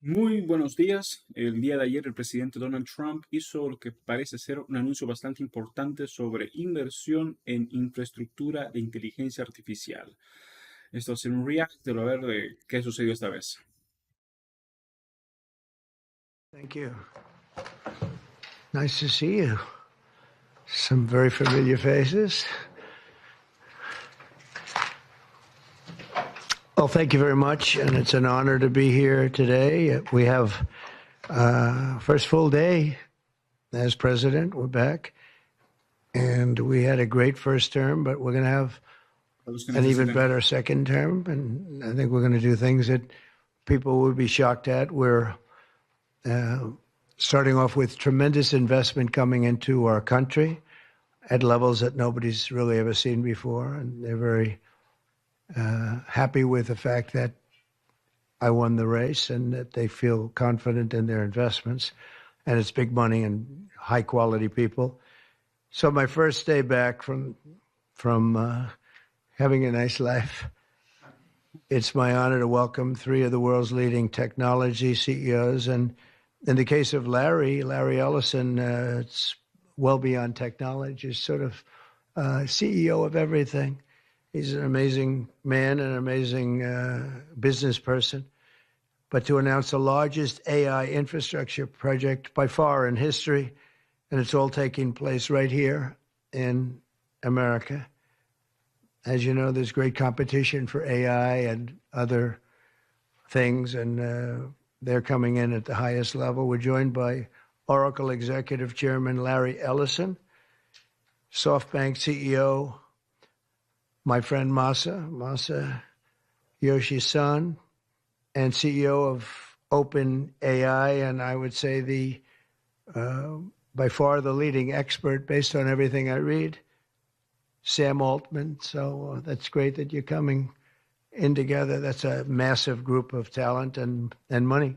Muy buenos días. El día de ayer el presidente Donald Trump hizo lo que parece ser un anuncio bastante importante sobre inversión en infraestructura de inteligencia artificial. Esto es un react de lo ver de qué sucedió esta vez. Thank you. Nice to see you. Some very familiar faces. Well, thank you very much, and it's an honor to be here today. We have first full day as president. We're back, and we had a great first term, but we're going to have Para los que an even necesiten. better second term, and I think we're going to do things that people would be shocked at. We're starting off with tremendous investment coming into our country at levels that nobody's really ever seen before, and they're very happy with the fact that I won the race and that they feel confident in their investments, and it's big money and high quality people. So my first day back from having a nice life, it's my honor to welcome three of the world's leading technology CEOs. And in the case of Larry Ellison, it's well beyond technology. He's sort of CEO of everything. He's an amazing man, an amazing business person. But to announce the largest AI infrastructure project by far in history, and it's all taking place right here in America. As you know, there's great competition for AI and other things, and they're coming in at the highest level. We're joined by Oracle Executive Chairman Larry Ellison, SoftBank CEO, my friend Masa Yoshi-san, and CEO of OpenAI, and I would say the by far the leading expert based on everything I read, Sam Altman. So that's great that you're coming in together. That's a massive group of talent and money.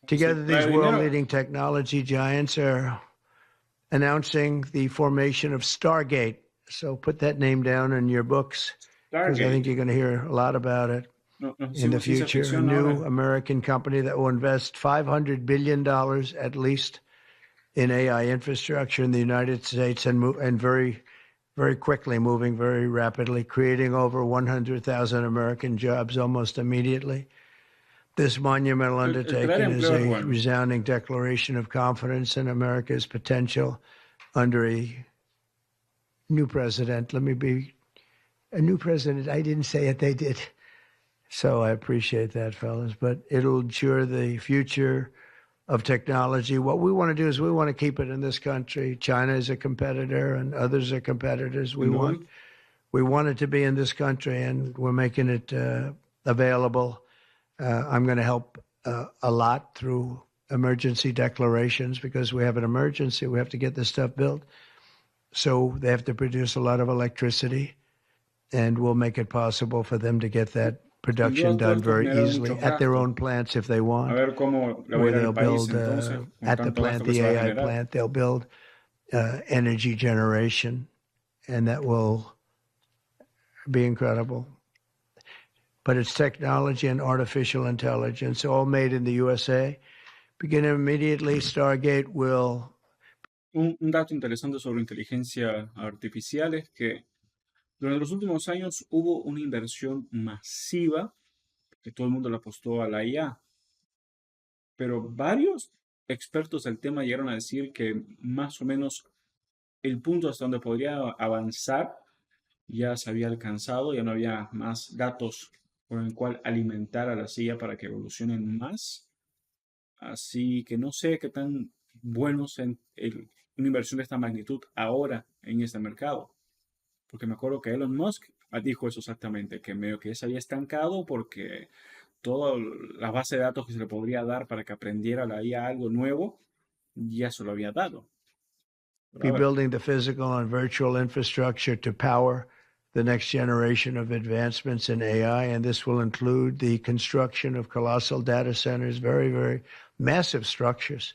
Together, these world-leading technology giants are announcing the formation of Stargate. So put that name down in your books, because I think you're going to hear a lot about it in the future. A new American company that will invest $500 billion at least in AI infrastructure in the United States, and very, very quickly, moving very rapidly, creating over 100,000 American jobs almost immediately. This monumental undertaking is a resounding declaration of confidence in America's potential under a new president. Let me be a new president. I didn't say it, they did. So I appreciate that, fellas. But it'll ensure the future of technology. What we want to do is we want to keep it in this country. China is a competitor and others are competitors. We want it to be in this country, and we're making it available. I'm going to help a lot through emergency declarations, because we have an emergency. We have to get this stuff built. So they have to produce a lot of electricity, and we'll make it possible for them to get that production done very easily at their own plants if they want. Where they'll build at the plant, the AI plant, they'll build energy generation, and that will be incredible. But it's technology and artificial intelligence, all made in the USA. Begin immediately. Stargate will... Un dato interesante sobre inteligencia artificial es que durante los últimos años hubo una inversión masiva, que todo el mundo le apostó a la IA, pero varios expertos del tema llegaron a decir que más o menos el punto hasta donde podría avanzar ya se había alcanzado, ya no había más datos con el cual alimentar a la IA para que evolucionen más. Así que no sé qué tan buenos en una inversión de esta magnitud ahora en este mercado. Porque me acuerdo que Elon Musk dijo eso exactamente, que medio que se había estancado porque toda la base de datos que se le podría dar para que aprendiera la IA algo nuevo, ya se lo había dado. Be building the physical and virtual infrastructure to power the next generation of advancements in AI, and this will include the construction of colossal data centers, very, very massive structures.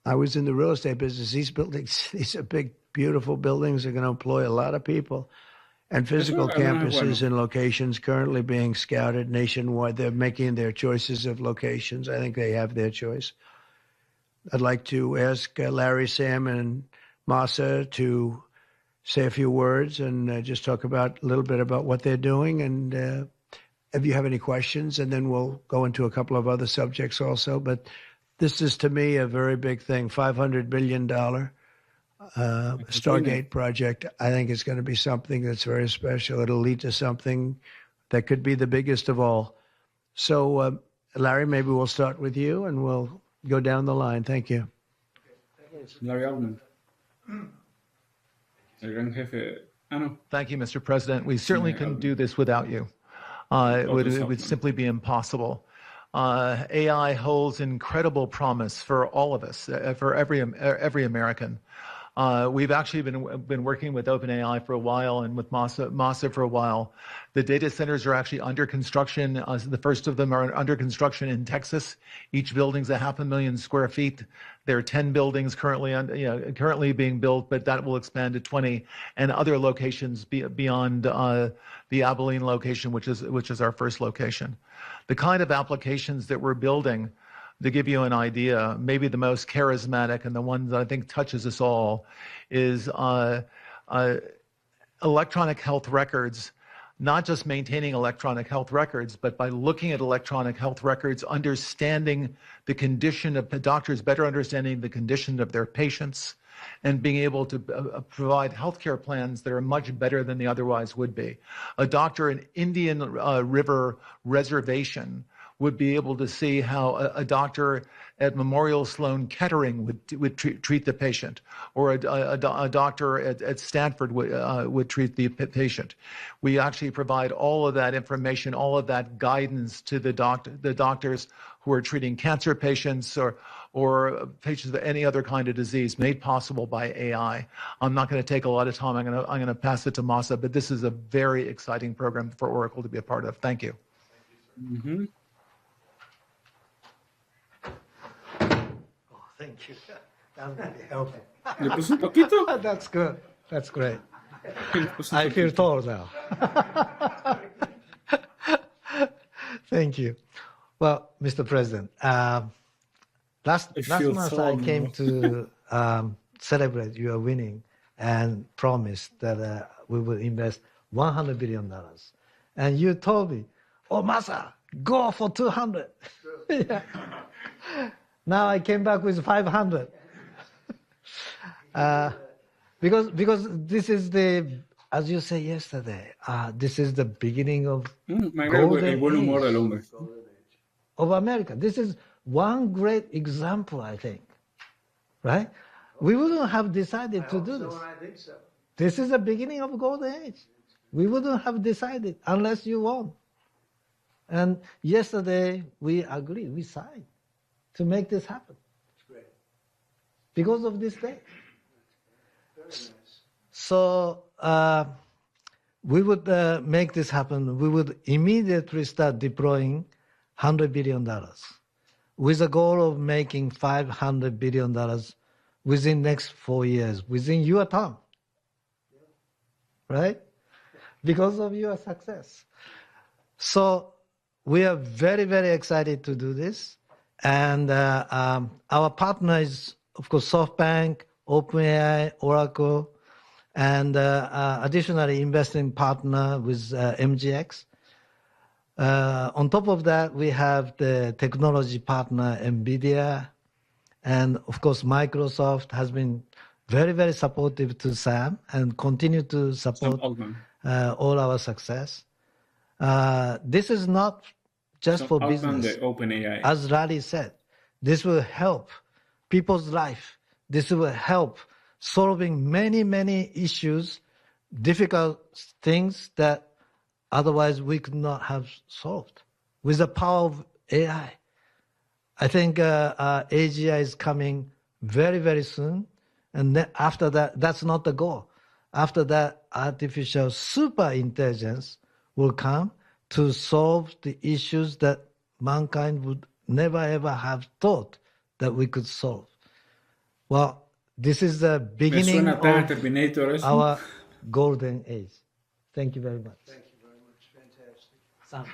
I was in the real estate business. These buildings, these are big, beautiful buildings. Are going to employ a lot of people. and physical Eso al menos es bueno. campuses and locations currently being scouted nationwide. They're making their choices of locations. I think they have their choice. I'd like to ask Larry, Sam, and Masa to say a few words and just talk about a little bit about what they're doing, and if you have any questions, and then we'll go into a couple of other subjects also. But this is, to me, a very big thing. $500 billion Stargate project. I think it's going to be something that's very special. It'll lead to something that could be the biggest of all. So, Larry, maybe we'll start with you, and we'll go down the line. Thank you. Larry Altman. El gran jefe. No. Thank you, Mr. President. We certainly couldn't do this without you. It would simply be impossible. AI holds incredible promise for all of us, for every American. We've actually been working with OpenAI for a while and with Masa for a while. The data centers are actually under construction. The first of them are under construction in Texas. Each building's 500,000 square feet. There are 10 buildings currently being built, but that will expand to 20 and other locations beyond the Abilene location, which is our first location. The kind of applications that we're building, to give you an idea, maybe the most charismatic and the one that I think touches us all is electronic health records, not just maintaining electronic health records, but by looking at electronic health records, understanding the condition of the doctors, better understanding the condition of their patients, and being able to provide healthcare plans that are much better than they otherwise would be. A doctor in Indian River Reservation would be able to see how a doctor at Memorial Sloan Kettering would treat the patient, or a doctor at Stanford would treat the patient. We actually provide all of that information, all of that guidance to the doctors who are treating cancer patients or patients with any other kind of disease, made possible by AI. I'm not going to take a lot of time. I'm going to pass it to Masa, but this is a very exciting program for Oracle to be a part of. Thank you. Mm-hmm. Thank you. That really helpful. ¿Le puse un poquito? That's good. That's great. I feel tall now. Thank you. Well, Mr. President, last month I came to celebrate your winning and promised that we will invest $100 billion. And you told me, oh, Masa, go for 200. Yeah. Now I came back with 500. Because this is as you said yesterday, this is the beginning of golden age of America. This is one great example, I think. Right? We wouldn't have decided to do this. I think so. This is the beginning of golden age. We wouldn't have decided unless you won. And yesterday we agreed, we signed to make this happen. It's great. Because of this day. Very nice. So we would make this happen. We would immediately start deploying $100 billion with a goal of making $500 billion within next 4 years, within your term. Right? Because of your success. So we are very, very excited to do this. And our partner is, of course, SoftBank, OpenAI, Oracle, and additionally investing partner with MGX. On top of that, we have the technology partner, NVIDIA, and of course, Microsoft has been very, very supportive to Sam and continue to support all our success. This is not just for business. As Larry said, this will help people's life. This will help solving many, many issues, difficult things that otherwise we could not have solved with the power of AI. I think AGI is coming very, very soon. And then after that, that's not the goal. After that, artificial super intelligence will come to solve the issues that mankind would never, ever have thought that we could solve. Well, this is the beginning of our golden age. Thank you very much. Thank you very much. Fantastic.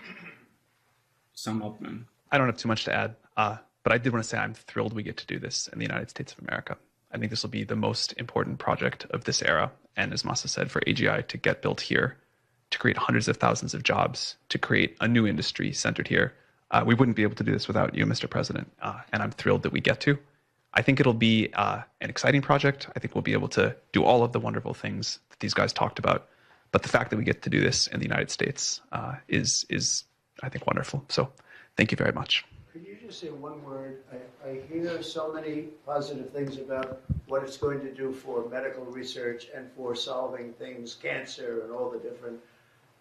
Sam Altman. I don't have too much to add, but I did want to say I'm thrilled we get to do this in the United States of America. I think this will be the most important project of this era. And as Masa said, for AGI to get built here, to create hundreds of thousands of jobs, to create a new industry centered here, we wouldn't be able to do this without you, Mr. President. And I'm thrilled that we get to. I think it'll be an exciting project. I think we'll be able to do all of the wonderful things that these guys talked about. But the fact that we get to do this in the United States is, I think, wonderful. So thank you very much. Could you just say one word? I hear so many positive things about what it's going to do for medical research and for solving things, cancer and all the different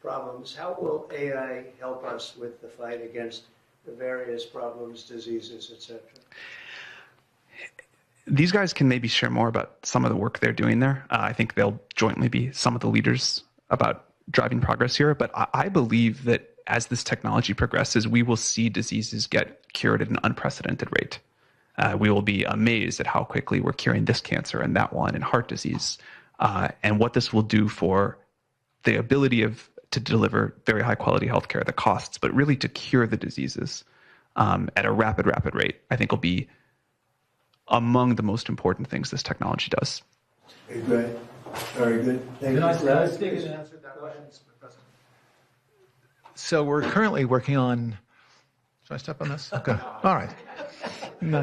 problems. How will AI help us with the fight against the various problems, diseases, etc.? These guys can maybe share more about some of the work they're doing there. I think they'll jointly be some of the leaders about driving progress here. But I believe that as this technology progresses, we will see diseases get cured at an unprecedented rate. We will be amazed at how quickly we're curing this cancer and that one and heart disease, and what this will do for the ability to deliver very high quality healthcare, the costs, but really to cure the diseases at a rapid rate, I think will be among the most important things this technology does. Great. Very good. Thank you. So we're currently working on. Should I step on this? Okay. All right. No.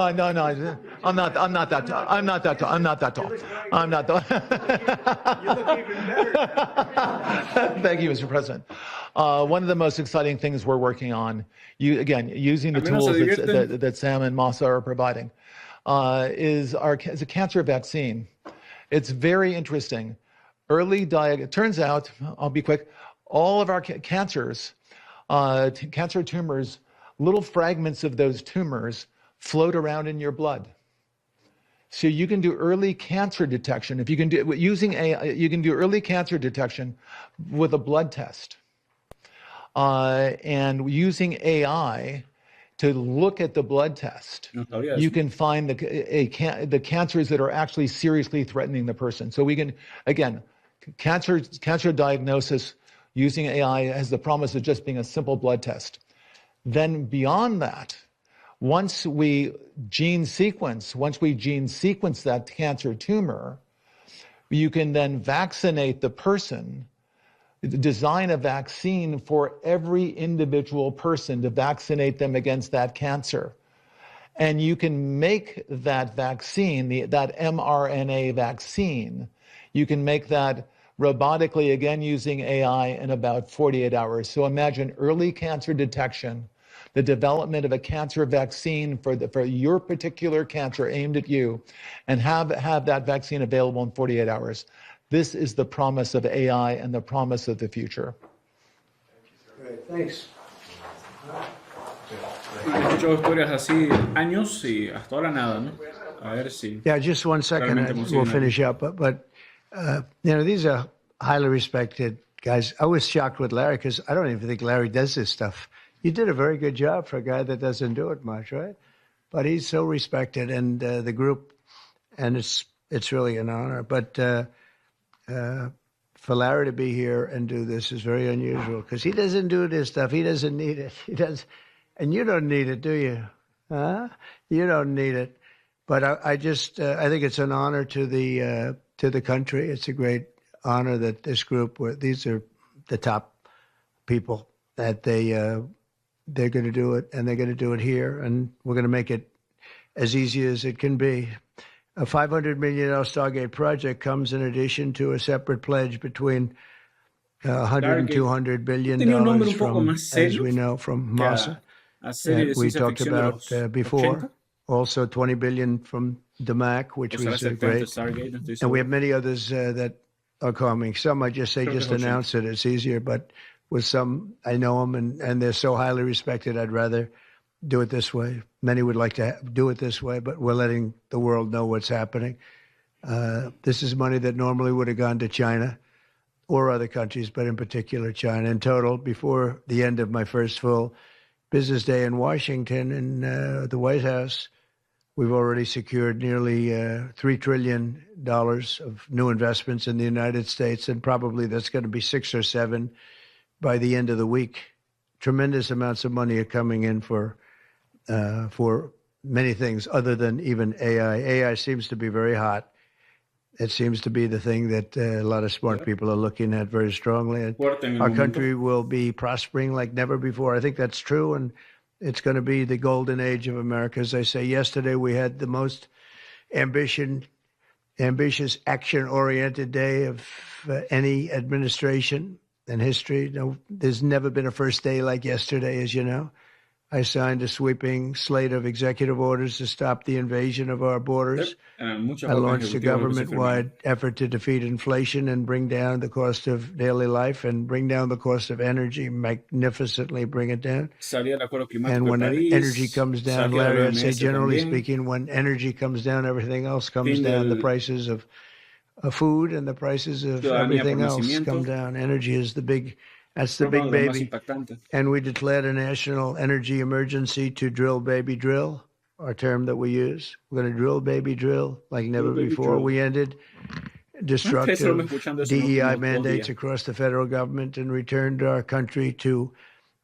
I'm not that tall. I'm not that tall. You look even better. Thank you, Mr. President. One of the most exciting things we're working on, using the tools that Sam and Masa are providing, is a cancer vaccine. It's very interesting. It turns out, I'll be quick, all of our cancers, cancer tumors, little fragments of those tumors float around in your blood. So you can do early cancer detection. If you can do using AI, you can do early cancer detection with a blood test. And using AI to look at the blood test, you can find the cancers that are actually seriously threatening the person. So we can, again, cancer diagnosis using AI has the promise of just being a simple blood test. Then beyond that, once we gene sequence that cancer tumor, you can then vaccinate the person, design a vaccine for every individual person to vaccinate them against that cancer. And you can make that vaccine, that mRNA vaccine, you can make that robotically, again using AI, in about 48 hours. So imagine early cancer detection, the development of a cancer vaccine for your particular cancer aimed at you, and have that vaccine available in 48 hours. This is the promise of AI and the promise of the future. Great, thanks. He escuchado historias así años y hasta ahora nada, ¿no? A ver si. Yeah, just 1 second, and we'll finish up. But these are highly respected guys. I was shocked with Larry because I don't even think Larry does this stuff. You did a very good job for a guy that doesn't do it much, right? But he's so respected, and the group, and it's really an honor. But for Larry to be here and do this is very unusual because he doesn't do this stuff. He doesn't need it. He does, and you don't need it, do you? Huh? You don't need it. But I think it's an honor to the country. It's a great honor that this group, these are the top people, that they're going to do it, and they're going to do it here, and we're going to make it as easy as it can be. A $500 million Stargate project comes in addition to a separate pledge between $100 and $200 billion from, as we know, from Masa, that we talked about before. Also $20 billion from DMAC, which was great. And we have many others that are coming. Some I just say, just announce it. It's easier, but with some, I know them, and they're so highly respected, I'd rather do it this way. Many would like to do it this way, but we're letting the world know what's happening. This is money that normally would have gone to China or other countries, but in particular China. In total, before the end of my first full business day in Washington, in the White House, We've already secured nearly $3 trillion of new investments in the United States, and probably that's going to be 6 or 7 by the end of the week. Tremendous amounts of money are coming in for many things other than even AI. AI seems to be very hot. It seems to be the thing that a lot of smart people are looking at very strongly. And Fuerte en el our momento. country will be prospering like never before. I think that's true, and it's going to be the golden age of America. As I say, yesterday we had the most ambitious, action-oriented day of any administration in history. No, there's never been a first day like yesterday, as you know. I signed a sweeping slate of executive orders to stop the invasion of our borders. Muchas I órdenes launched a ejecutivas que se firmaron. government-wide effort to defeat inflation and bring down the cost of daily life and bring down the cost of energy, magnificently bring it down. Salía el acuerdo climático And de when París, energy comes down, salía de la Larry, I'd say OMS generally también, speaking, when energy comes down, everything else comes fin down. The del prices of food and the prices of ciudadanía por everything else come nacimiento. down. Energy is that's the Creo que big uno de los más baby. impactantes. And we declared a national energy emergency to drill, baby, drill, our term that we use. We're going to drill, baby, drill like never Drill, baby, before. drill. We ended Ustedes solo me destructive escuchando eso en los DEI últimos 2 mandates días. across the federal government and returned our country to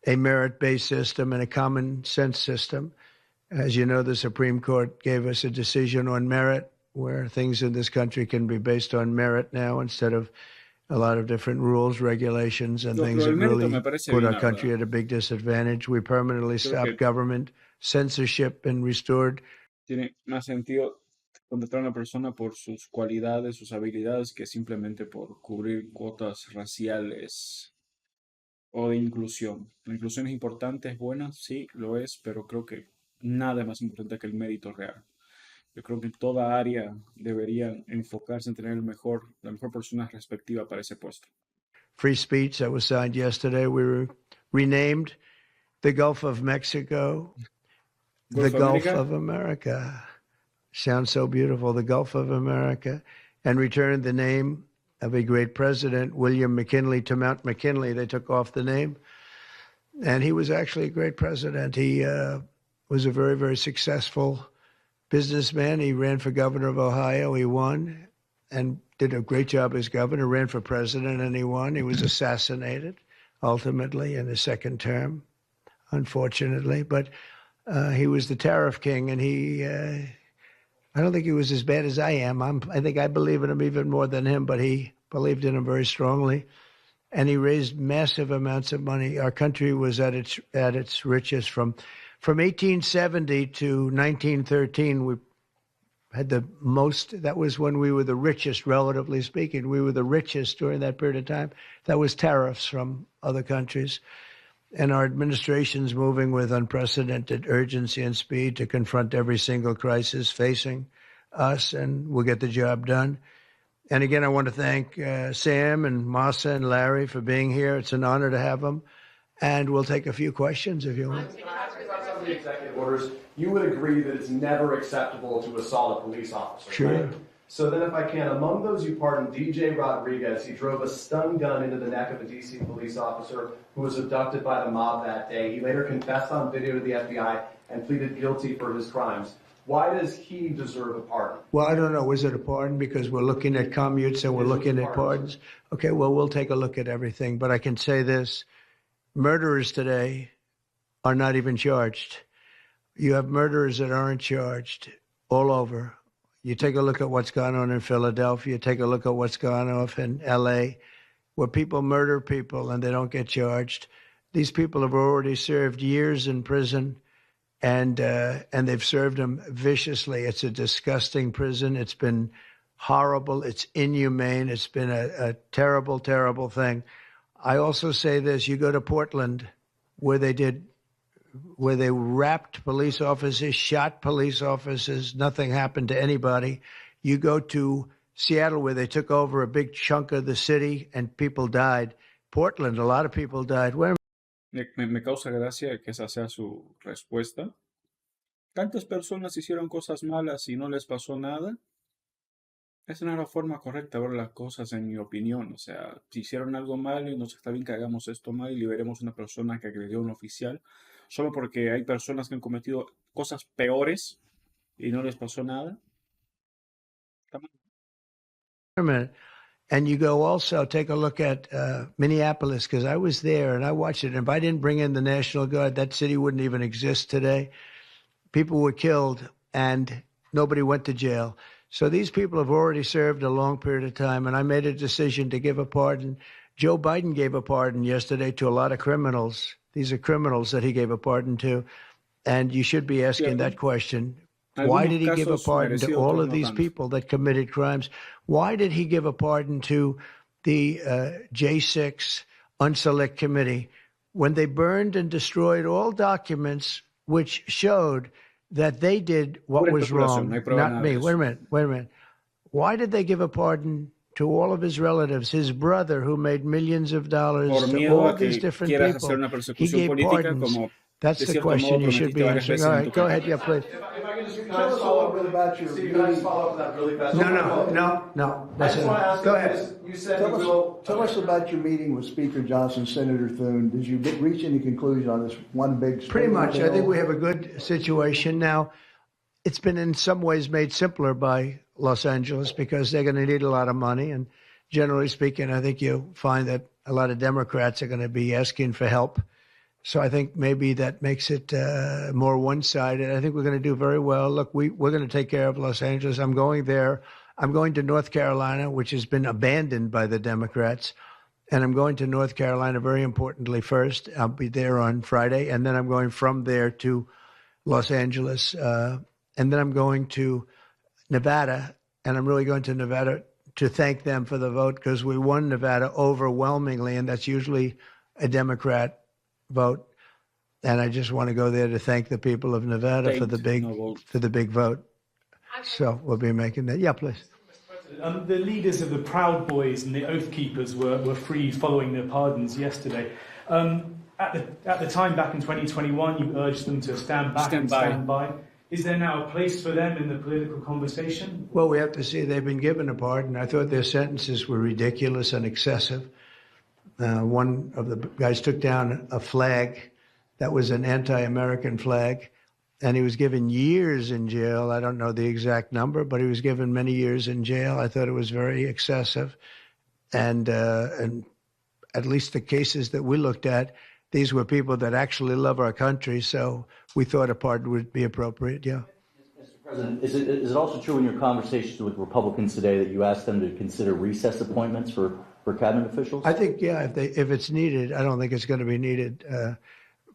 a merit-based system and a common sense system. As you know, the Supreme Court gave us a decision on merit, where things in this country can be based on merit now instead of a lot of different rules, regulations, and No, things pero el that mérito really me parece put bien, our la country verdad. at a big disadvantage. We permanently Creo stopped que government censorship and restored tiene más sentido contratar a una persona por sus cualidades, sus habilidades, que simplemente por cubrir cuotas raciales o de inclusión. La inclusión es importante, es buena, sí, lo es, pero creo que nada es más importante que el mérito real. Yo creo que toda área debería enfocarse en tener la mejor persona respectiva para ese puesto. free speech that was signed yesterday. We were renamed the Gulf of Mexico, the Gulf América, of America. Sounds so beautiful, the Gulf of America, and returned the name of a great president, William McKinley, to Mount McKinley. They took off the name, and he was actually a great president. He was a very, very successful businessman. He ran for governor of Ohio. He won and did a great job as governor, ran for president, and he won. He was assassinated, ultimately, in his second term, unfortunately. But he was the tariff king, and I don't think he was as bad as I am. I think I believe in him even more than him, but he believed in him very strongly. And he raised massive amounts of money. Our country was at its richest from 1870 to 1913. We had the most. That was when we were the richest, relatively speaking. We were the richest during that period of time. That was tariffs from other countries. And our administration's moving with unprecedented urgency and speed to confront every single crisis facing us, and we'll get the job done. And again, I want to thank Sam and Masa and Larry for being here. It's an honor to have them. And we'll take a few questions if you want. About some of the executive orders, you would agree that it's never acceptable to assault a police officer, Sure. right? So then if I can, among those you pardoned, DJ Rodriguez, he drove a stun gun into the neck of a D.C. police officer who was abducted by the mob that day. He later confessed on video to the FBI and pleaded guilty for his crimes. Why does he deserve a pardon? Well, I don't know. Was it a pardon? Because we're looking at commutes and we're looking at pardons. Okay, well, we'll take a look at everything. But I can say this. Murderers today are not even charged. You have murderers that aren't charged all over. You take a look at what's gone on in Philadelphia. Take a look at what's gone on in L.A., where people murder people and they don't get charged. These people have already served years in prison, and they've served them viciously. It's a disgusting prison. It's been horrible. It's inhumane. It's been a terrible, terrible thing. I also say this. You go to Portland, where they wrapped police officers, shot police officers, nothing happened to anybody. You go to Seattle, where they took over a big chunk of the city and people died. Portland, a lot of people died. Me causa gracia que esa sea su respuesta. Tantas personas hicieron cosas malas y no les pasó nada. Esa no es la forma correcta de ver las cosas, en mi opinión. O sea, si hicieron algo malo y nos está bien que hagamos esto mal y liberemos a una persona que agredió a un oficial, solo porque hay personas que han cometido cosas peores y no les pasó nada. Wait a minute. And you go also take a look at Minneapolis, because I was there and I watched it. And if I didn't bring in the National Guard, that city wouldn't even exist today. People were killed and nobody went to jail. So these people have already served a long period of time. And I made a decision to give a pardon. Joe Biden gave a pardon yesterday to a lot of criminals. These are criminals that he gave a pardon to. And you should be asking that question. Why did he give a pardon to all of these people that committed crimes? Why did he give a pardon to the J6 Unselect Committee when they burned and destroyed all documents which showed that they did what was wrong? Not me. Wait a minute. Why did they give a pardon to all of his relatives, his brother who made millions of dollars, to all these different people? He gave pardons. That's the question you should be answering. All right, go ahead, yeah, please. If I can just tell us a little bit about your meeting. Can I just follow up with that really fast? No. I just want to ask go ahead. You said tell us about your meeting with Speaker Johnson, Senator Thune. Did you reach any conclusion on this one big? Pretty much. I think we have a good situation now. It's been in some ways made simpler by Los Angeles because they're going to need a lot of money. And generally speaking, I think you'll find that a lot of Democrats are going to be asking for help. So I think maybe that makes it more one-sided. I think we're going to do very well. Look, we're going to take care of Los Angeles. I'm going there. I'm going to North Carolina, which has been abandoned by the Democrats. And I'm going to North Carolina, very importantly, first. I'll be there on Friday. And then I'm going from there to Los Angeles. And then I'm going to Nevada. And I'm really going to Nevada to thank them for the vote because we won Nevada overwhelmingly. And that's usually a Democrat vote, and I just want to go there to thank the people of Nevada for the big vote. So we'll be making that. Yeah, please. The leaders of the Proud Boys and the Oath Keepers were free following their pardons yesterday. At the time back in 2021, you urged them to stand by. Is there now a place for them in the political conversation? Well, we have to see. They've been given a pardon. I thought their sentences were ridiculous and excessive. One of the guys took down a flag that was an anti-American flag, and he was given years in jail. I don't know the exact number, but he was given many years in jail. I thought it was very excessive. And at least the cases that we looked at, these were people that actually love our country, so we thought a pardon would be appropriate, yeah. Mr. President, is it also true in your conversations with Republicans today that you asked them to consider recess appointments for cabinet officials? I think, yeah, if it's needed. I don't think it's going to be needed.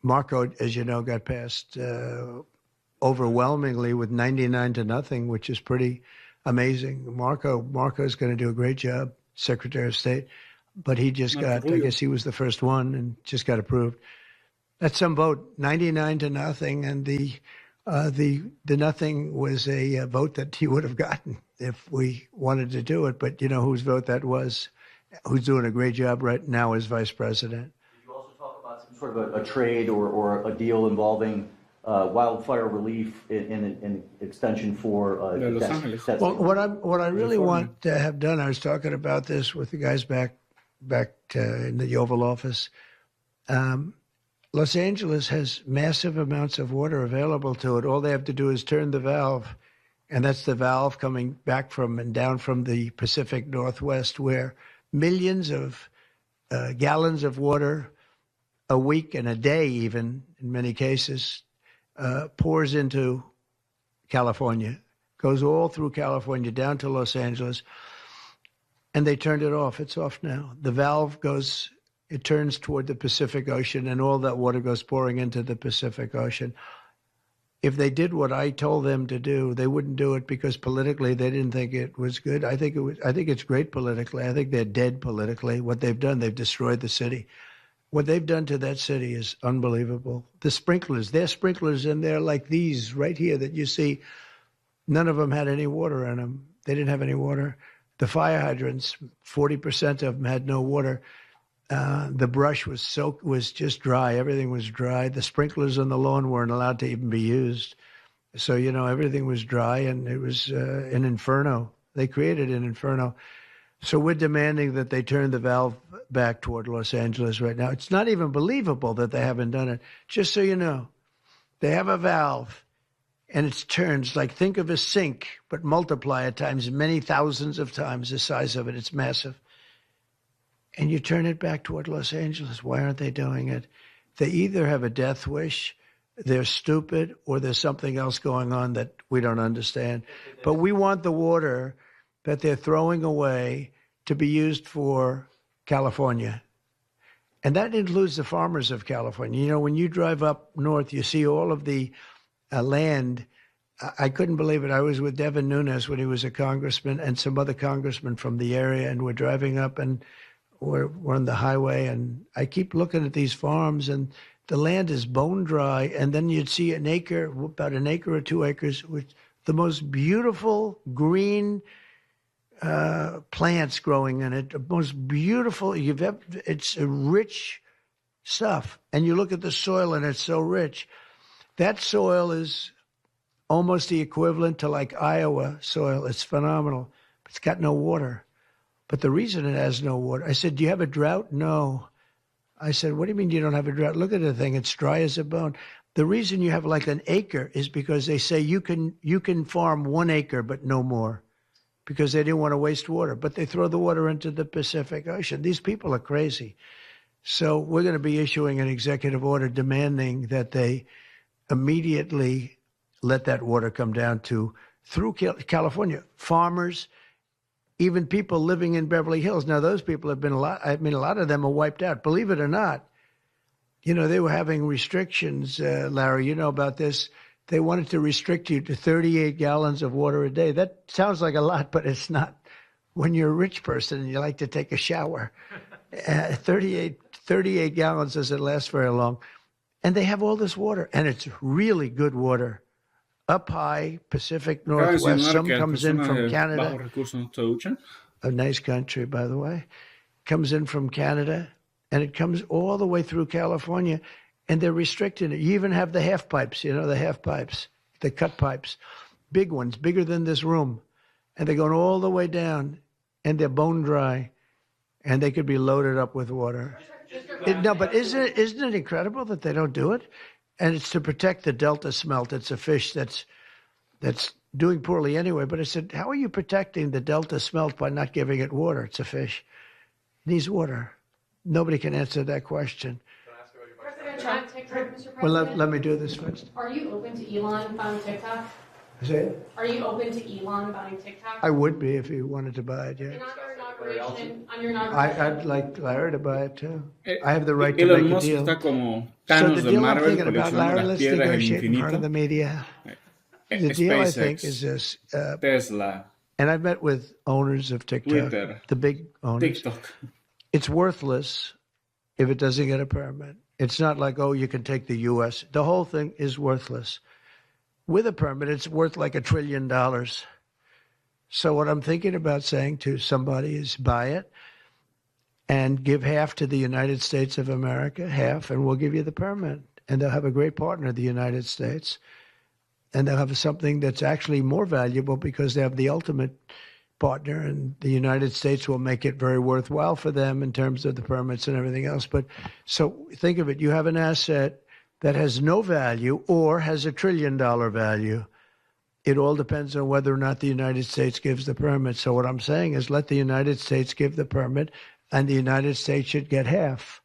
Marco, as you know, got passed overwhelmingly with 99-0, which is pretty amazing. Marco's going to do a great job, Secretary of State, but he just got, I guess he was the first one and just got approved. That's some vote, 99-0, and the nothing was a vote that he would have gotten if we wanted to do it. But you know whose vote that was? Who's doing a great job right now as vice president. Did you also talk about some sort of a trade or a deal involving wildfire relief in extension for Los Angeles? Well, what I really want to have done, I was talking about this with the guys back in the Oval Office. Los Angeles has massive amounts of water available to it. All they have to do is turn the valve, and that's the valve coming back from and down from the Pacific Northwest, where millions of gallons of water a week and a day, even in many cases, pours into California, goes all through California down to Los Angeles, and they turned it off. It's off now. The valve goes, it turns toward the Pacific Ocean, and all that water goes pouring into the Pacific Ocean. If they did what I told them to do, they wouldn't do it because politically they didn't think it was good. I think it's great politically. I think they're dead politically. What they've done, they've destroyed the city. What they've done to that city is unbelievable. The sprinklers, their sprinklers in there like these right here that you see, none of them had any water in them. They didn't have any water. The fire hydrants, 40% of them had no water. The brush was just dry. Everything was dry. The sprinklers on the lawn weren't allowed to even be used. So, you know, everything was dry, and it was an inferno. They created an inferno. So we're demanding that they turn the valve back toward Los Angeles right now. It's not even believable that they haven't done it. Just so you know, they have a valve, and it turns like, think of a sink, but multiply it times many thousands of times the size of it. It's massive. And you turn it back toward Los Angeles. Why aren't they doing it? They either have a death wish, they're stupid, or there's something else going on that we don't understand. But we want the water that they're throwing away to be used for California. And that includes the farmers of California. You know, when you drive up north, you see all of the land. I couldn't believe it. I was with Devin Nunes when he was a congressman and some other congressmen from the area, and we're driving up and we're on the highway, and I keep looking at these farms, and the land is bone dry, and then you'd see an acre, about an acre or 2 acres, with the most beautiful green plants growing in it, the most beautiful you've ever. It's a rich stuff, and you look at the soil, and it's so rich. That soil is almost the equivalent to like Iowa soil. It's phenomenal. It's got no water. But the reason it has no water, I said, do you have a drought? No. I said, what do you mean you don't have a drought? Look at the thing. It's dry as a bone. The reason you have like an acre is because they say you can farm 1 acre, but no more, because they didn't want to waste water. But they throw the water into the Pacific Ocean. These people are crazy. So we're going to be issuing an executive order demanding that they immediately let that water come down to through California. Farmers, even people living in Beverly Hills. Now, those people have been a lot of them are wiped out. Believe it or not, you know, they were having restrictions, Larry, you know about this. They wanted to restrict you to 38 gallons of water a day. That sounds like a lot, but it's not. When you're a rich person and you like to take a shower, 38 gallons doesn't last very long. And they have all this water, and it's really good water. Up high, Pacific Acaba de Northwest, insinuar some que las comes in personas from de Canada, bajos recursos no se duchan. a nice country, by the way, comes in from Canada, and it comes all the way through California, and they're restricting it. You even have the half pipes, you know, the half pipes, the cut pipes, big ones, bigger than this room, and they're going all the way down, and they're bone dry, and they could be loaded up with water. No, but isn't it incredible that they don't do it? And it's to protect the Delta smelt. It's a fish that's doing poorly anyway. But I said, how are you protecting the Delta smelt by not giving it water? It's a fish. It needs water. Nobody can answer that question. President Trump, Mr. President. Well, let me do this first. Are you open to Elon buying TikTok? Say it? Are you open to Elon buying TikTok? I would be if he wanted to buy it, yeah. And on your inauguration, I'd like Larry to buy it too. I have the right to Elon make a Musk deal. está como So Thanos the de deal I'm Marvel thinking about, coleccionando Larry, las let's piedras del negotiate in front of infinito. the media. The deal, I think, is SpaceX, this. Tesla, And I've met with owners of TikTok, Twitter, the big owners. TikTok. It's worthless if it doesn't get a permit. It's not like, oh, you can take the U.S. The whole thing is worthless. With a permit, it's worth like $1 trillion. So what I'm thinking about saying to somebody is buy it and give half to the United States of America, half, and we'll give you the permit. And they'll have a great partner, the United States. And they'll have something that's actually more valuable because they have the ultimate partner, and the United States will make it very worthwhile for them in terms of the permits and everything else. But so think of it, you have an asset that has no value or has $1 trillion value. It all depends on whether or not the United States gives the permit. So what I'm saying is let the United States give the permit, and the United States should get half.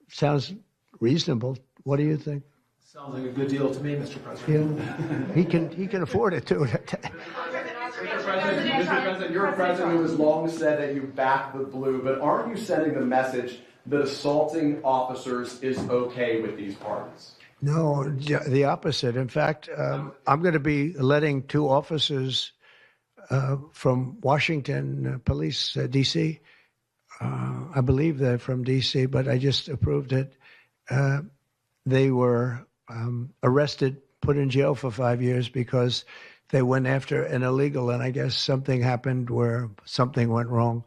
Sounds reasonable. What do you think? Sounds like a good deal to me, Mr. President. Yeah, he can afford it too. Mr. President, you're a president who has long said that you back the blue, but aren't you sending the message that assaulting officers is okay with these parties? No, the opposite. In fact, I'm going to be letting 2 officers from Washington Police, D.C. I believe they're from D.C., but I just approved it. They were arrested, put in jail for 5 years because they went after an illegal, and I guess something happened where something went wrong.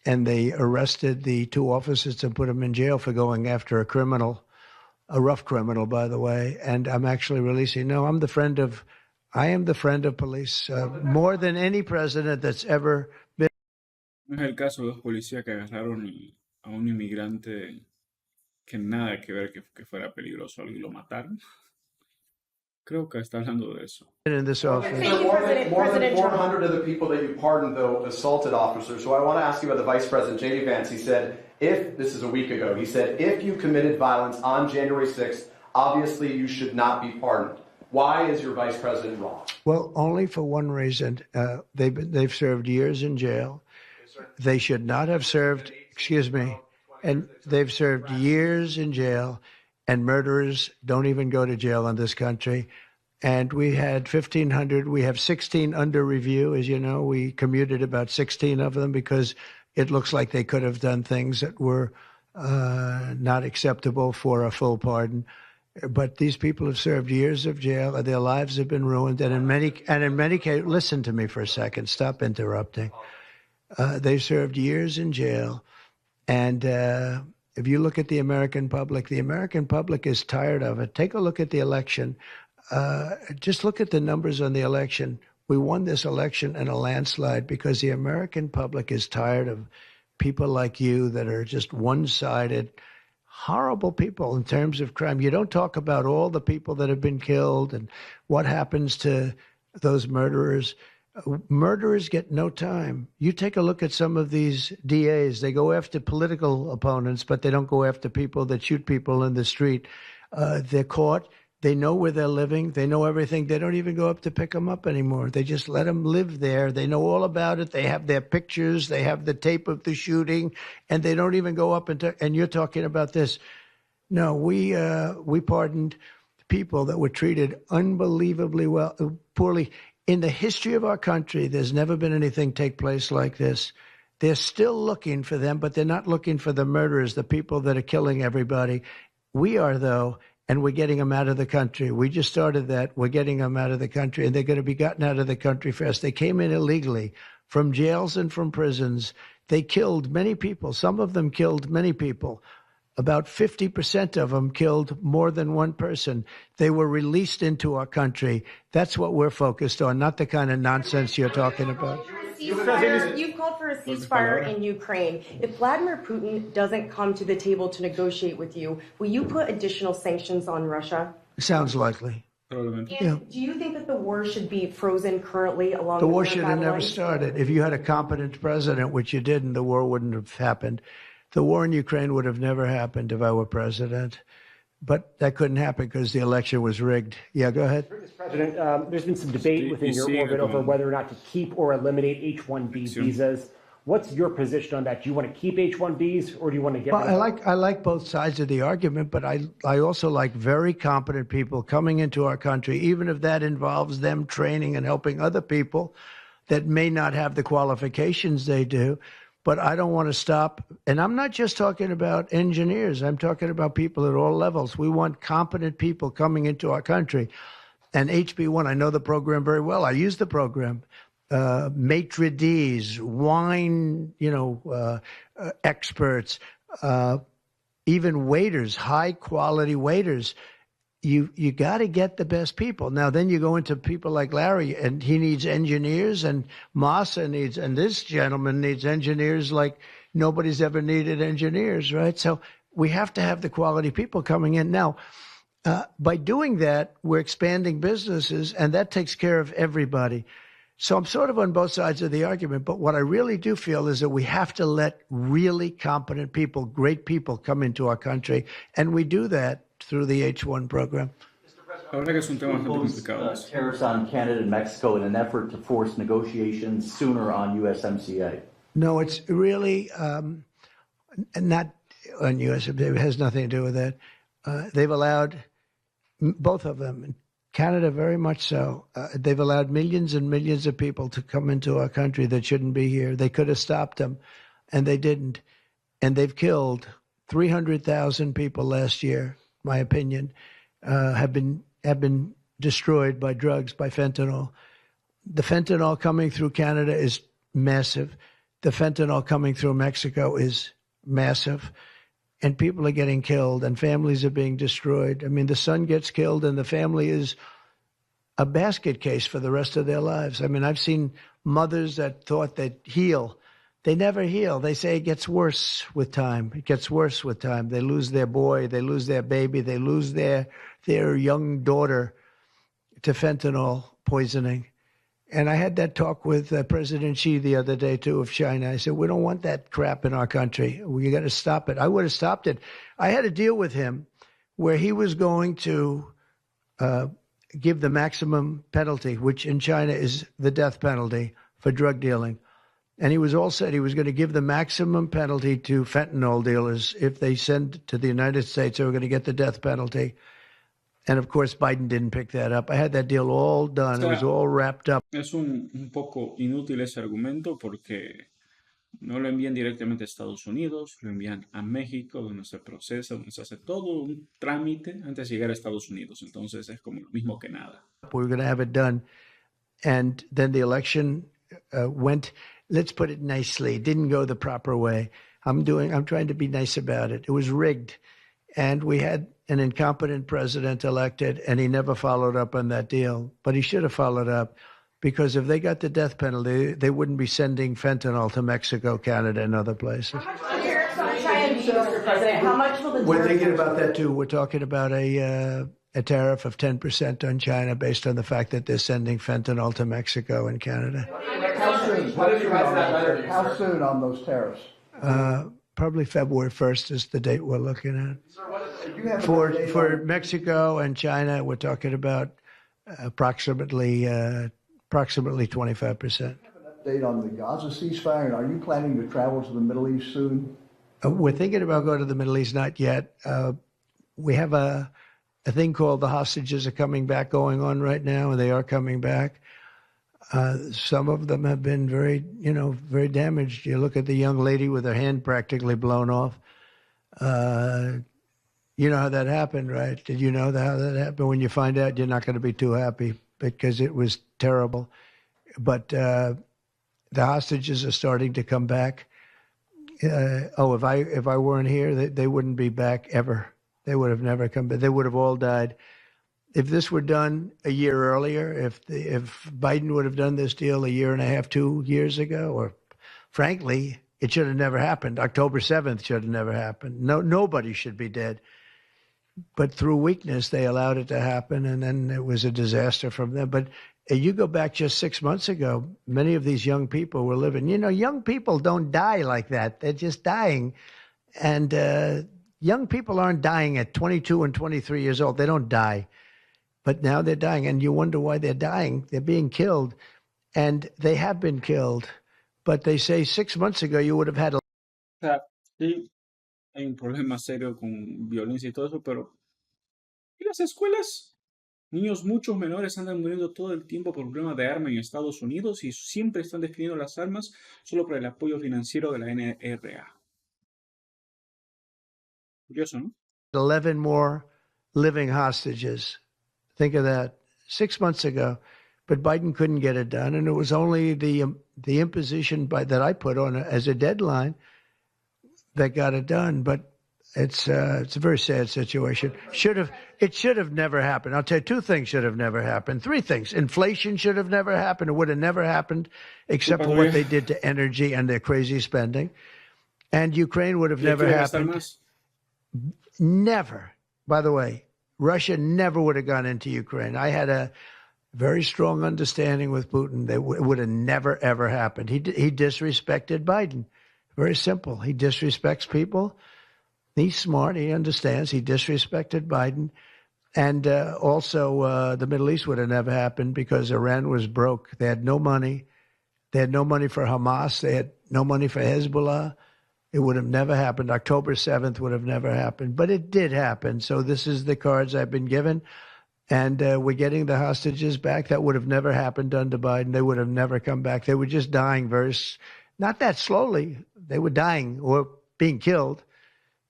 And they arrested the 2 officers and put them in jail for going after a criminal, a rough criminal, by the way. And I'm actually releasing. No, I am the friend of police, more than any president that's ever been. No es el caso de 2 policías que agarraron a un inmigrante que nada que ver que fuera peligroso y lo mataron. Creo que está hablando de eso. In this office. So more than 400 of the people that you pardoned, though, assaulted officers. So I want to ask you about the Vice President, J.D. Vance. He said, this is a week ago, he said, if you committed violence on January 6th, obviously you should not be pardoned. Why is your Vice President wrong? Well, only for one reason. They've served years in jail. They should not have served, and they've served years in jail, and murderers don't even go to jail in this country. And we had 1,500. We have 16 under review. As you know, we commuted about 16 of them because it looks like they could have done things that were not acceptable for a full pardon. But these people have served years of jail, and their lives have been ruined. And in many cases, listen to me for a second. Stop interrupting. They've served years in jail, and if you look at the American public is tired of it. Take a look at the election. Just look at the numbers on the election. We won this election in a landslide because the American public is tired of people like you that are just one-sided, horrible people in terms of crime. You don't talk about all the people that have been killed and what happens to those murderers. Murderers get no time. You take a look at some of these DAs. They go after political opponents, but they don't go after people that shoot people in the street. They're caught. They know where they're living. They know everything. They don't even go up to pick them up anymore. They just let them live there. They know all about it. They have their pictures. They have the tape of the shooting, and they don't even go up and you're talking about this. No, we pardoned people that were treated unbelievably poorly. In the history of our country, there's never been anything take place like this. They're still looking for them, but they're not looking for the murderers, the people that are killing everybody. We are, though, and we're getting them out of the country. We just started that. We're getting them out of the country, and they're going to be gotten out of the country fast. They came in illegally from jails and from prisons. They killed many people. Some of them killed many people. About 50% of them killed more than one person. They were released into our country. That's what we're focused on, not the kind of nonsense you're talking about. You've called for a ceasefire in Ukraine. If Vladimir Putin doesn't come to the table to negotiate with you, will you put additional sanctions on Russia? Sounds likely. And do you think that the war should be frozen currently along the war should have never started. If you had a competent president, which you didn't, the war wouldn't have happened. The war in Ukraine would have never happened if I were president. But that couldn't happen because the election was rigged. Yeah, go ahead. Mr. President, there's been some debate within your orbit over whether or not to keep or eliminate H-1B visas. What's your position on that? Do you want to keep H-1Bs or do you want to get rid of them? I like both sides of the argument, but I also like very competent people coming into our country, even if that involves them training and helping other people that may not have the qualifications they do. But I don't want to stop. And I'm not just talking about engineers. I'm talking about people at all levels. We want competent people coming into our country. And HB1, I know the program very well. I use the program. Maitre d's, wine, experts, even waiters, high quality waiters. You got to get the best people. Now, then you go into people like Larry, and he needs engineers, and Massa needs, and this gentleman needs engineers like nobody's ever needed engineers, right? So we have to have the quality people coming in. Now, by doing that, we're expanding businesses, and that takes care of everybody. So I'm sort of on both sides of the argument, but what I really do feel is that we have to let really competent people, great people come into our country, and we do that through the H-1 program. Tariffs on Canada and Mexico in an effort to force negotiations sooner on USMCA. No, it's really not on USMCA. It has nothing to do with that. They've allowed, both of them, Canada very much so, they've allowed millions and millions of people to come into our country that shouldn't be here. They could have stopped them, and they didn't. And they've killed 300,000 people last year. My opinion, have been destroyed by drugs, by fentanyl. The fentanyl coming through Canada is massive. The fentanyl coming through Mexico is massive. And people are getting killed, and families are being destroyed. I mean, the son gets killed, and the family is a basket case for the rest of their lives. I mean, I've seen mothers that thought they'd heal. They never heal. They say it gets worse with time. It gets worse with time. They lose their boy. They lose their baby. They lose their young daughter. to fentanyl poisoning. And I had that talk with President Xi the other day, too, of China. I said, we don't want that crap in our country. We got to stop it. I would have stopped it. I had a deal with him where he was going to give the maximum penalty, which in China is the death penalty for drug dealing. And he was all said he was going to give the maximum penalty to fentanyl dealers. If they send to the United States, they were going to get the death penalty. And of course, Biden didn't pick that up. I had that deal all done. It was all wrapped up. Es un poco inútil ese argumento porque no lo envían directamente a Estados Unidos, lo envían a México, donde se procesa, donde se hace todo un trámite antes de llegar a Estados Unidos. Entonces es como lo mismo que nada. We were going to have it done. And then the election went, let's put it nicely, didn't go the proper way. I'm trying to be nice about it. It was rigged. And we had an incompetent president elected, and he never followed up on that deal. But he should have followed up, because if they got the death penalty, they wouldn't be sending fentanyl to Mexico, Canada, and other places. We're thinking about that, too. We're talking about a tariff of 10% on China based on the fact that they're sending fentanyl to Mexico and Canada. How soon on those tariffs? Probably February 1st is the date we're looking at. For Mexico and China, we're talking about approximately 25%. Update on the Gaza ceasefire, and are you planning to travel to the Middle East soon? We're thinking about going to the Middle East, not yet. We have a thing called the hostages are coming back going on right now, and they are coming back. Some of them have been very damaged. You look at the young lady with her hand practically blown off. You know how that happened, right? Did you know how that happened? When you find out, you're not going to be too happy because it was terrible. But the hostages are starting to come back. If I weren't here, they wouldn't be back ever. They would have never come back. They would have all died. If this were done a year earlier, if Biden would have done this deal a year and a half, 2 years ago, or frankly, it should have never happened. October 7th should have never happened. Nobody should be dead. But through weakness, they allowed it to happen, and then it was a disaster from them. But you go back just 6 months ago, many of these young people were living. Young people don't die like that. They're just dying. And young people aren't dying at 22 and 23 years old. They don't die. But now they're dying, and you wonder why they're dying. They're being killed, and they have been killed. But they say 6 months ago you would have had a... Sí, hay un problema serio con violencia y todo eso, pero ¿y las escuelas? Niños muchos menores andan muriendo todo el tiempo por problemas de armas en Estados Unidos y siempre están definiendo las armas solo por el apoyo financiero de la NRA. Curioso, ¿no? 11 more living hostages. Think of that. 6 months ago, but Biden couldn't get it done, and it was only the imposition that I put on as a deadline that got it done. But it's a very sad situation. It should have never happened. I'll tell you, 2 things should have never happened. 3 things. Inflation should have never happened. It would have never happened, except for what they did to energy and their crazy spending. And Ukraine would have never happened. Never. By the way, Russia never would have gone into Ukraine. I had a very strong understanding with Putin that it would have never, ever happened. He disrespected Biden. Very simple. He disrespects people. He's smart. He understands. He disrespected Biden. And also the Middle East would have never happened because Iran was broke. They had no money. They had no money for Hamas. They had no money for Hezbollah. It would have never happened. October 7th would have never happened. But it did happen. So this is the cards I've been given. And we're getting the hostages back. That would have never happened under Biden. They would have never come back. They were just dying not that slowly. They were dying or being killed.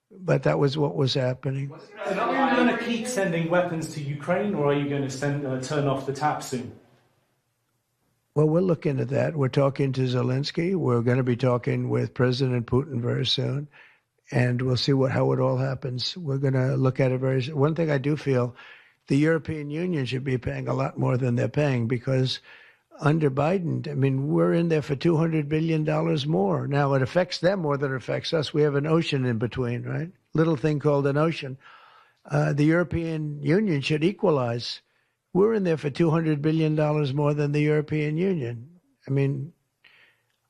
But that was what was happening. And are you going to keep sending weapons to Ukraine, or are you going to turn off the tap soon? Well, we're looking at that. We're talking to Zelensky. We're going to be talking with President Putin very soon. And we'll see how it all happens. We're going to look at it very soon. One thing I do feel, the European Union should be paying a lot more than they're paying because under Biden, I mean, we're in there for $200 billion more. Now, it affects them more than it affects us. We have an ocean in between, right? Little thing called an ocean. The European Union should equalize. We're in there for $200 billion more than the European Union. I mean,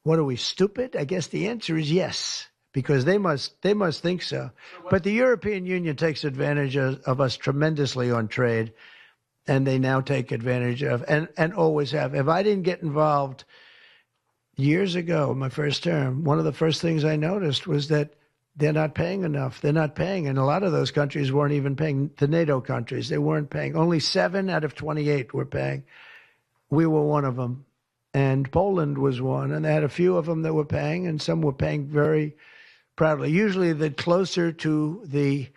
what are we, stupid? I guess the answer is yes, because they must think so. But the European Union takes advantage of us tremendously on trade, and they now take advantage of, and always have. If I didn't get involved years ago, my first term, one of the first things I noticed was that they're not paying enough. They're not paying. And a lot of those countries weren't even paying. The NATO countries, they weren't paying. Only 7 out of 28 were paying. We were one of them. And Poland was one. And they had a few of them that were paying, and some were paying very proudly. Usually the closer to the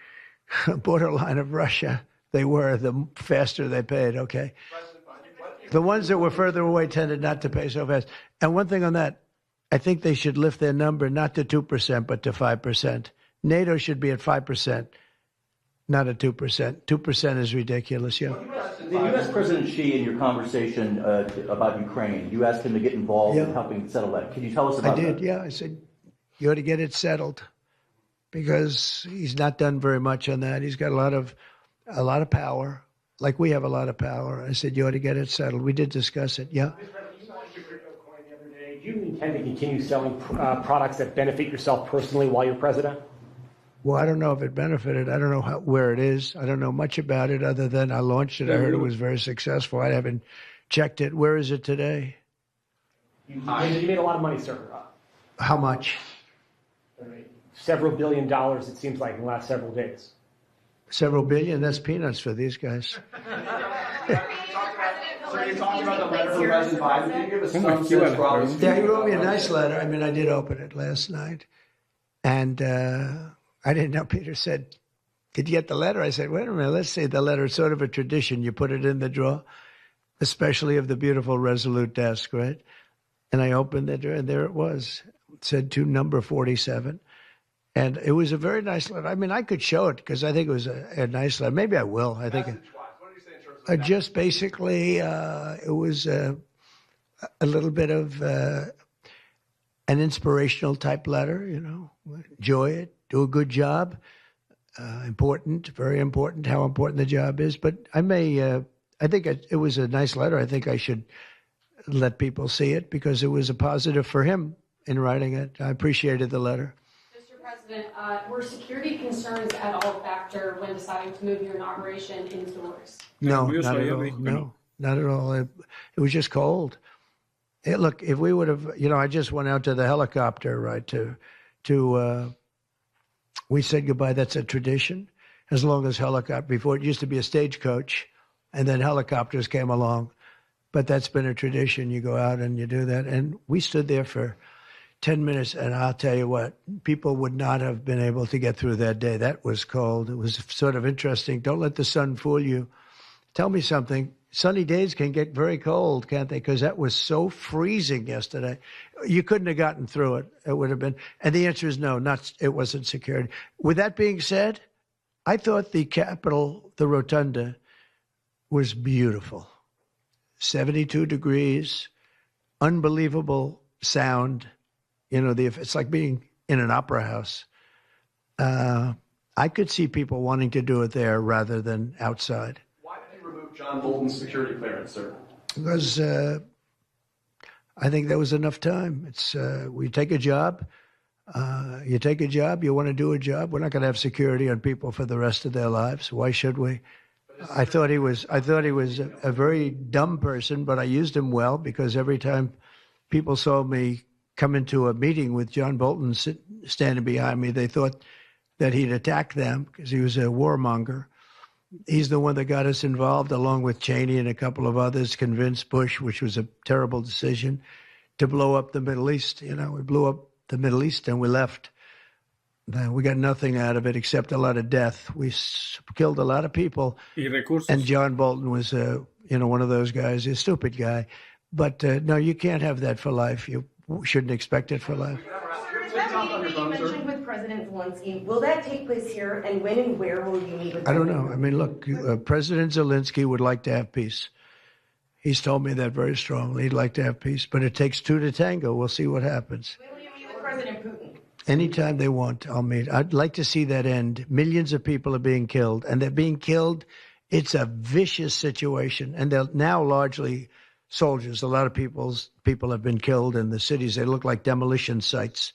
borderline of Russia they were, the faster they paid, okay? The ones that were further away tended not to pay so fast. And one thing on that, I think they should lift their number not to 2%, but to 5%. NATO should be at 5%, not at 2%. 2% is ridiculous, yeah. The U.S. President Xi, in your conversation about Ukraine, you asked him to get involved in helping settle that. Can you tell us about that? I did, yeah. I said, you ought to get it settled, because he's not done very much on that. He's got a lot of power, like we have a lot of power. I said, you ought to get it settled. We did discuss it, yeah. Do you intend to continue selling products that benefit yourself personally while you're president? Well, I don't know if it benefited. I don't know where it is. I don't know much about it other than I launched it. I heard it was very successful. I haven't checked it. Where is it today? You made a lot of money, sir. How much? Several $1 billion, it seems like, in the last several days. Several billion? That's peanuts for these guys. So you talked about the letter from President Biden. Can you give us some sense for Yeah, he wrote me a nice letter. I mean, I did open it last night. And I didn't know. Peter said, did you get the letter? I said, wait a minute, let's see the letter. It's sort of a tradition. You put it in the drawer, especially of the beautiful Resolute desk, right? And I opened the drawer, and there it was. It said to number 47. And it was a very nice letter. I mean, I could show it because I think it was a nice letter. Maybe I will. I think just basically it was a little bit of an inspirational type letter, you know. Enjoy it, do a good job. Important, very important, how important the job is. But I think it was a nice letter. I think I should let people see it because it was a positive for him in writing it. I appreciated the letter. President, were security concerns at all a factor when deciding to move your inauguration indoors? No, not at all. No, not at all. It was just cold. Look, if we would have, you know, I just went out to the helicopter, right, we said goodbye. That's a tradition. As long as before it used to be a stagecoach, and then helicopters came along. But that's been a tradition. You go out and you do that. And we stood there for 10 minutes, and I'll tell you what, people would not have been able to get through that day. That was cold. It was sort of interesting. Don't let the sun fool you. Tell me something. Sunny days can get very cold, can't they? Because that was so freezing yesterday. You couldn't have gotten through it. It would have been. And the answer is no, it wasn't security. With that being said, I thought the Capitol, the Rotunda, was beautiful. 72 degrees, unbelievable sound. You know, it's like being in an opera house. I could see people wanting to do it there rather than outside. Why did you remove John Bolton's security clearance, sir? Because I think there was enough time. It's we take a job. You take a job. You want to do a job. We're not going to have security on people for the rest of their lives. Why should we? I thought he was a very dumb person, but I used him well because every time people saw me come into a meeting with John Bolton standing behind me, they thought that he'd attack them because he was a warmonger. He's the one that got us involved, along with Cheney and a couple of others, convinced Bush, which was a terrible decision, to blow up the Middle East. You know, we blew up the Middle East and we left. We got nothing out of it except a lot of death. We killed a lot of people. And John Bolton was, one of those guys, a stupid guy. But no, you can't have that for life. You shouldn't expect it for life. You mentioned with President Zelensky. Will that take place here? And when and where will you meet with I don't know. I mean, look, President Zelensky would like to have peace. He's told me that very strongly. He'd like to have peace. But it takes two to tango. We'll see what happens. When will you meet with President Putin? Anytime they want, I'll meet. I'd like to see that end. Millions of people are being killed, and they're being killed It's a vicious situation, and they're now largely soldiers. A lot of people have been killed in the cities. They look like demolition sites.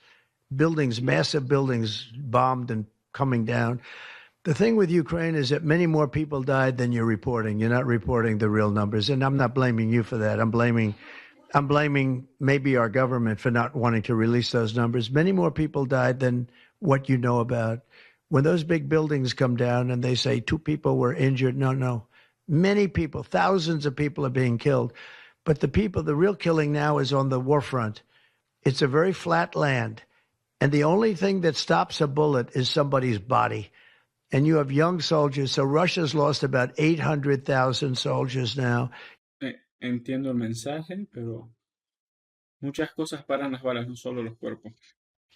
Buildings, massive buildings bombed and coming down. The thing with Ukraine is that many more people died than you're reporting. You're not reporting the real numbers, and I'm not blaming you for that. I'm blaming maybe our government for not wanting to release those numbers. Many more people died than what you know about. When those big buildings come down and they say 2 people were injured, no. Many people, thousands of people are being killed. But the real killing now is on the war front. It's a very flat land. And the only thing that stops a bullet is somebody's body. And you have young soldiers. So Russia's lost about 800,000 soldiers now. Entiendo el mensaje, pero muchas cosas paran las balas, no solo los cuerpos.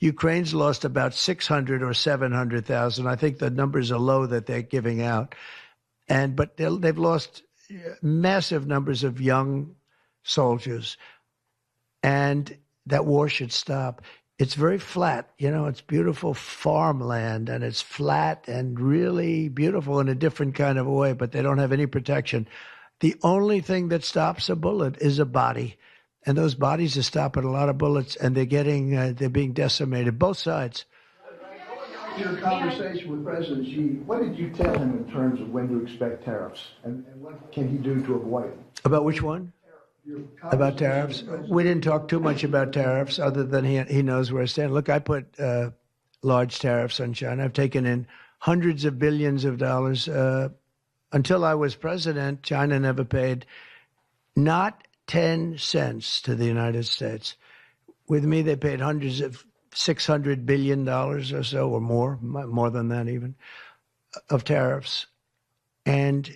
Ukraine's lost about 600 or 700,000. I think the numbers are low that they're giving out. But they've lost massive numbers of young soldiers. And that war should stop. It's very flat. It's beautiful farmland, and it's flat and really beautiful in a different kind of a way, but they don't have any protection. The only thing that stops a bullet is a body. And those bodies are stopping a lot of bullets, and they're being decimated, both sides. Your conversation with President Xi, what did you tell him in terms of when to expect tariffs? And what can he do to avoid them? About which one? About tariffs? We didn't talk too much about tariffs, other than he knows where I stand. Look, I put large tariffs on China. I've taken in hundreds of billions of dollars. Until I was president, China never paid not 10 cents to the United States. With me, they paid hundreds of $600 billion or so, or more than that even, of tariffs. And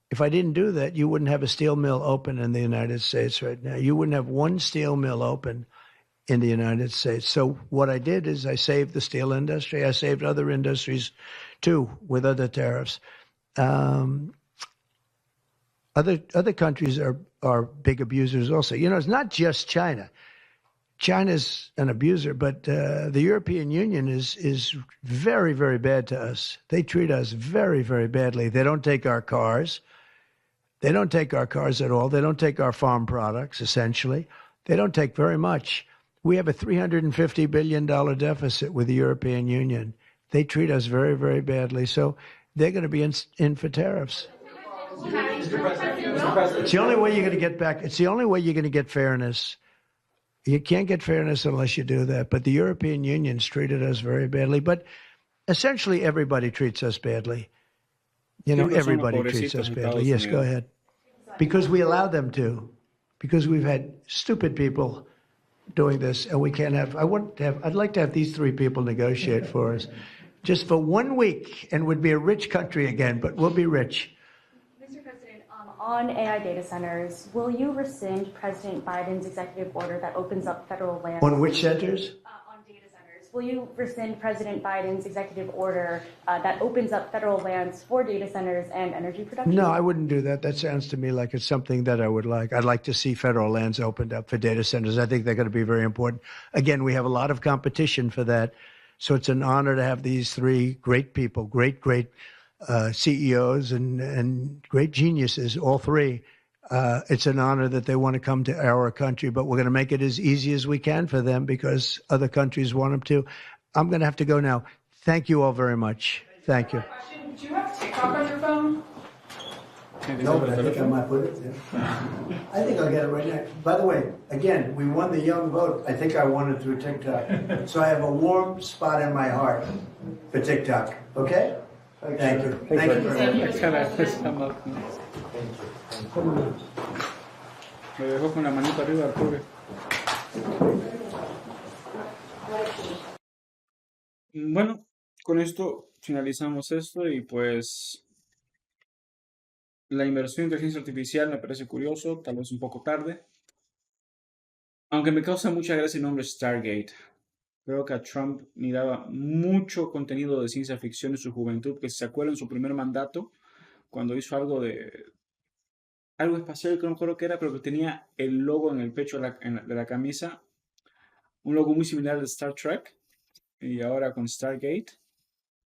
if I didn't do that, you wouldn't have a steel mill open in the United States right now. You wouldn't have one steel mill open in the United States. So what I did is I saved the steel industry. I saved other industries too with other tariffs. Other countries are big abusers also. It's not just China. China's an abuser, but the European Union is very, very bad to us. They treat us very, very badly. They don't take our cars. They don't take our cars at all. They don't take our farm products, essentially. They don't take very much. We have a $350 billion deficit with the European Union. They treat us very, very badly. So they're going to be in for tariffs. It's the only way you're going to get back. It's the only way you're going to get fairness. You can't get fairness unless you do that. But the European Union's treated us very badly. But essentially, everybody treats us badly. Everybody treats us badly. Yes, go ahead. Because we allow them to. Because we've had stupid people doing this, and we can't have. I'd like to have these 3 people negotiate for us, just for 1 week, and we'd be a rich country again. But we'll be rich. On AI data centers, will you rescind President Biden's executive order that opens up federal land? On which centers? On data centers. Will you rescind President Biden's executive order that opens up federal lands for data centers and energy production? No, I wouldn't do that. That sounds to me like it's something that I would like. I'd like to see federal lands opened up for data centers. I think they're going to be very important. Again, we have a lot of competition for that. So it's an honor to have these 3 great people, great CEOs and great geniuses, all 3. It's an honor that they want to come to our country, but we're going to make it as easy as we can for them because other countries want them to. I'm going to have to go now. Thank you all very much. Thank you. Do you have TikTok on your phone? No, but I think I might put it there. I think I'll get it right now. By the way, again, we won the young vote. I think I won it through TikTok. So I have a warm spot in my heart for TikTok. Okay? Thank you. Thank you very much. Me dejó con la manita arriba al pobre. Bueno, con esto finalizamos esto y pues la inversión en inteligencia artificial me parece curioso, tal vez un poco tarde. Aunque me causa mucha gracia el nombre Stargate. Creo que a Trump miraba mucho contenido de ciencia ficción en su juventud, que se acuerda en su primer mandato, cuando hizo algo espacial, que no me acuerdo qué era, pero que tenía el logo en el pecho de la camisa, un logo muy similar de Star Trek, y ahora con Stargate.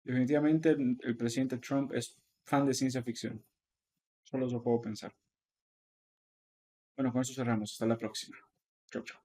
Definitivamente el presidente Trump es fan de ciencia ficción. Solo eso puedo pensar. Bueno, con eso cerramos. Hasta la próxima. Chau, chau.